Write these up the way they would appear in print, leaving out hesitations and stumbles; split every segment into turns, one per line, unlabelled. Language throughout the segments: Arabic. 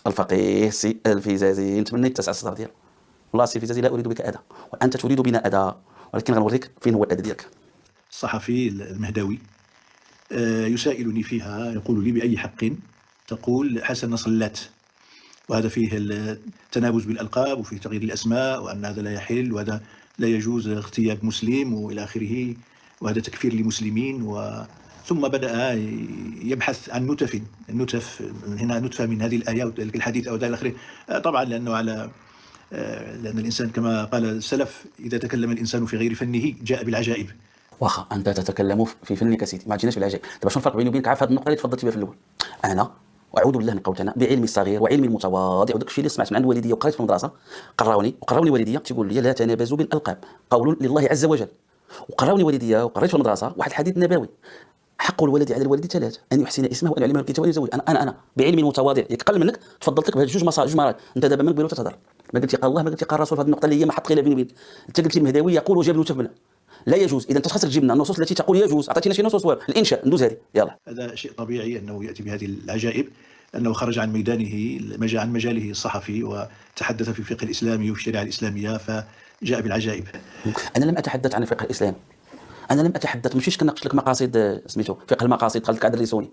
الفقيه سي الفيزازي نتمنى يتسع الصدر ديالو. والله سي الفيزازي لا اريد بك اذى وانت تريد بنا اذى، ولكن غنوريك فين هو الاذى ديالك.
الصحفي المهداوي يسائلني فيها، يقول لي بأي حق تقول حسن نصر اللات، وهذا فيه التنابز بالألقاب وفيه تغيير الأسماء، وأن هذا لا يحل وهذا لا يجوز اغتياب مسلم وإلى آخره، وهذا تكفير للمسلمين. ثم بدأ يبحث عن النتف هنا نتفة من هذه الآية والحديث أو إلى آخره. طبعا لأن الإنسان كما قال السلف إذا تكلم الإنسان في غير فنه جاء بالعجائب.
واخا انت تتكلم في فنك سيدي، ما تجيناش بالعجائب. دابا شنو الفرق بيني وبينك؟ عارف هذه النقطه اللي تفضلت بها في الاول؟ انا واعوذ بالله من قولت انا بعلمي الصغير وعلمي المتواضع وداك الشيء اللي سمعت من عند والدي وقريت في المدرسه، قراوني والدي تيقول لي لا تنابزوا بالالقاب، قول لله عز وجل. وقراوني والدي وقريت في المدرسه واحد الحديث نبوي، حق الولد على الوالد ثلاث: ان يحسن اسمه وان يعلمه الكتاب وان يزوج. انا بعلمي المتواضع يقل منك تفضلت لك بهاد جوج مرات. انت دابا من قبل تهضر، ما قلتي قال الله ما قلتي قال الرسول في هذه النقطه اللي هي ما حط غير بيني وبينك. انت قلتي المهداوي يقول وجاب له تفبنا لا يجوز. اذا انت خاصك تجيب لنا النصوص التي تقول يجوز. عطيتينا شي نصوص الانشاء ندوز هذه يلا.
هذا شيء طبيعي انه ياتي بهذه العجائب، انه خرج عن ميدانه عن مجاله الصحفي وتحدث في الفقه الاسلامي وفي الشريعه الاسلاميه فجاء بالعجائب.
انا لم اتحدث عن الفقه الاسلامي، انا لم اتحدث، مشيتش كناقش لك مقاصد سميتو فقه المقاصد قال لك ادرسوني،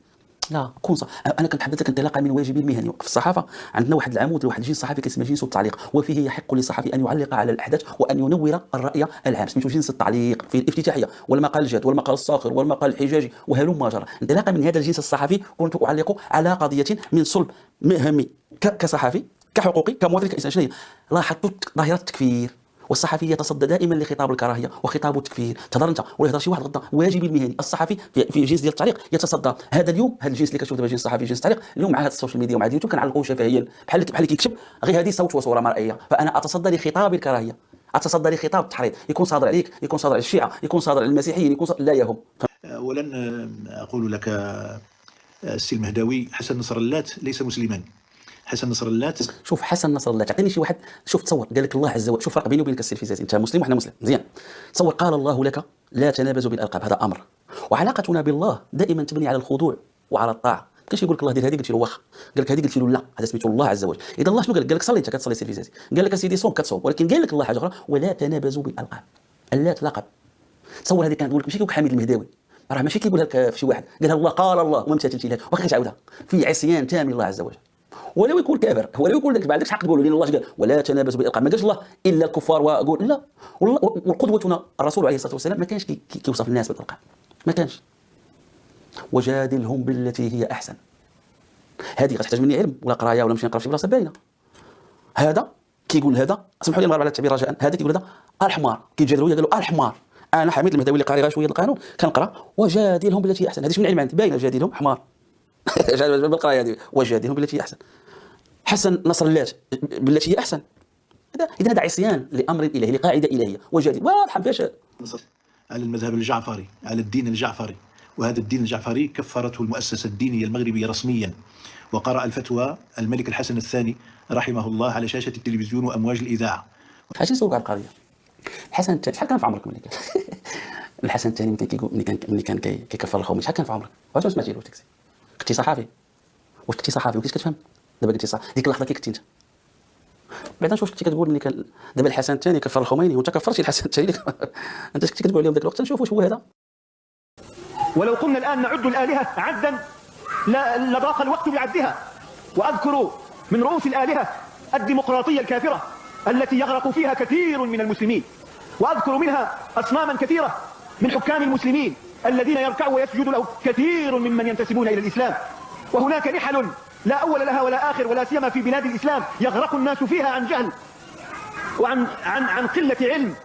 لا كون انا كنتحدث لك انطلاقا من واجبي المهني. في الصحافه عندنا واحد العمود لواحد الجنس الصحفي كيسمى جنس التعليق، وفيه يحق للصحفي ان يعلق على الاحداث وان ينور الراي العام، سميتو جنس التعليق في الافتتاحيه والمقال الجاد والمقال الصاخر والمقال الحجاجي وهلم جرى. انطلاقا من هذا الجنس الصحفي كنت اعلق على قضيه من صلب مهمي كصحفي كحقوقي كمواطن كانسان. شنو هي؟ لاحظت ظاهره التكفير، والصحفي يتصدى دائما لخطاب الكراهيه وخطاب التكفير. تهضر انت ولا يهضر شي واحد غدا. واجبي المهني الصحفي في جنس ديال التعليق يتصدى. هذا اليوم هذا الجنس اللي كتشوف دابا جنس الصحفي جنس التعليق اليوم مع هذا السوشيال ميديا ومع اليوتيوب كنعلقوه شفهيا بحال كيكتب غير هذه صوت وصوره مرئيه. فانا اتصدى لخطاب الكراهيه، اتصدى لخطاب التحريض، يكون صادر عليك، يكون صادر على الشيعه، يكون صادر على المسيحيين، يكون لا يهم.
ولن اقول لك السي المهداوي حسن نصر اللات ليس مسلما. حسن نصر اللات،
شوف حسن نصر الله تعطيني شي واحد، شوف تصور قال لك الله عز وجل، شوف فرق بيني وبينك السي الفيزازي، انت مسلم واحنا مسلم مزيان. تصور قال الله لك لا تنابزوا بالالقاب، هذا امر، وعلاقتنا بالله دائما تبني على الخضوع وعلى الطاعه. كاين يقول لك الله دير هذه قلت له واخا، قال لك هذه قلت له لا، هذا سميته الله عز وجل. اذا الله شنو قال لك؟ قال لك صلي، انت كتصلي سي الفيزازي، قال لك سيدي صوم كتصوم، ولكن قال لك الله حاجه اخرى ولا تنابزوا بالالقاب. اللات لقب. تصور هذه كانت تقول لك ماشي كيقول حميد المهداوي، راه ماشي كيقولها لك في شي واحد قالها الله قال الله وامتثلتي لها واخا كتعاودها في عصيان تام لله عز وجل. ولو يكون كافر، ولو يكون لك ما عندكش حق تقول، لان الله قال ولا تنابزوا بالالقاب، ما قالش الله الا الكفار وقول لا. وقدوتنا الرسول عليه الصلاه والسلام ما كانش كيوصف الناس بالالقاب، ما كانش. وجادلهم بالتي هي احسن. هذه غتحتاج مني علم ولا قرايه ولا نمشي نقرا في شي بلاصه باينه. هذا كيقول هذا، سمحوا لي نغير على التعبير رجاء، هذا كيقول هذا الحمار، كيجادلوا قالوا الحمار. انا حميد المهداوي اللي قاري غير شويه القانون كنقرا وجادلهم بالتي هي احسن، هذه من العلم عندي باينه، جادلهم حمار بالقرايه هذه وجادلهم بالتي هي احسن. حسن نصر اللات بالتي هي احسن، اذا هذا عصيان لامر الهي لقاعده الهيه. وجادل واضحه فيش
على المذهب الجعفري، على الدين الجعفري، وهذا الدين الجعفري كفرته المؤسسه الدينيه المغربيه رسميا، وقرأ الفتوى الملك الحسن الثاني رحمه الله على شاشه التلفزيون وامواج الاذاعه.
حاجه نسولك على القضيه. الحسن الثاني شحال كان في عمرك ملي كان؟ الحسن الثاني ملي كان كيكفر الخومي شحال كان في عمرك؟ واش ما سمعتي له تكسي؟ كنتي صحافي؟ واش كنتي صحافي وكنتي كتفهم؟ دابا قلتي صح، ديك اللحظه كي كنتي انت بعدا شوف كنتي كتقول ملي كان دابا الحسن الثاني كفر الخميني وانت كفرتي الحسن الثاني انت كنتي كتقول عليهم ذاك الوقت. نشوف واش هو هذا.
ولو قمنا الان نعد الالهه عدا لضاق الوقت بعدها. واذكر من رؤوس الالهه الديمقراطيه الكافره التي يغرق فيها كثير من المسلمين، واذكر منها اصناما كثيره من حكام المسلمين الذين يركع ويسجد له كثير ممن ينتسبون الى الاسلام. وهناك نحل لا أول لها ولا آخر، ولا سيما في بلاد الإسلام يغرق الناس فيها عن جهل وعن عن قلة علم،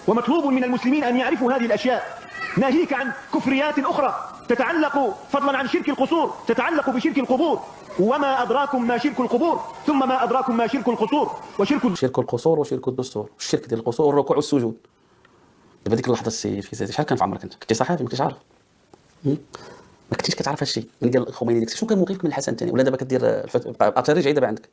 ومطلوب من المسلمين أن يعرفوا هذه الأشياء، ناهيك عن كفريات أخرى تتعلق فضلا عن شرك القصور تتعلق بشرك القبور. وما أدراكم ما شرك القبور، ثم ما أدراكم ما شرك القصور.
شرك القصور وشرك الدستور، الشرك ديال القصور الركوع والسجود. دابا ديك اللحظه السي الفيزازي شحال كان في عمرك انت؟ كنتي صحافي ما كنتيش عارف؟ ما كنتيش كتعرف هادشي من قال الخميني ديك. شنو كان موقفك من الحسن الثاني؟ ولا دابا كدير بقى رجعي دابا عندك.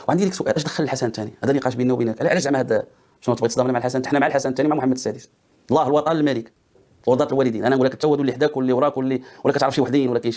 وعندي لك سؤال، اش دخل الحسن الثاني؟ هذا نقاش بيننا وبينك، علاش زعما هذا شنو تبغي تصدمنا مع الحسن؟ حنا مع الحسن الثاني مع محمد السادس، الله الوطن الملك وضات الوالدين. انا نقول لك انت ولي حداك واللي وراك واللي ولا كتعرف شي وحدين ولا كاين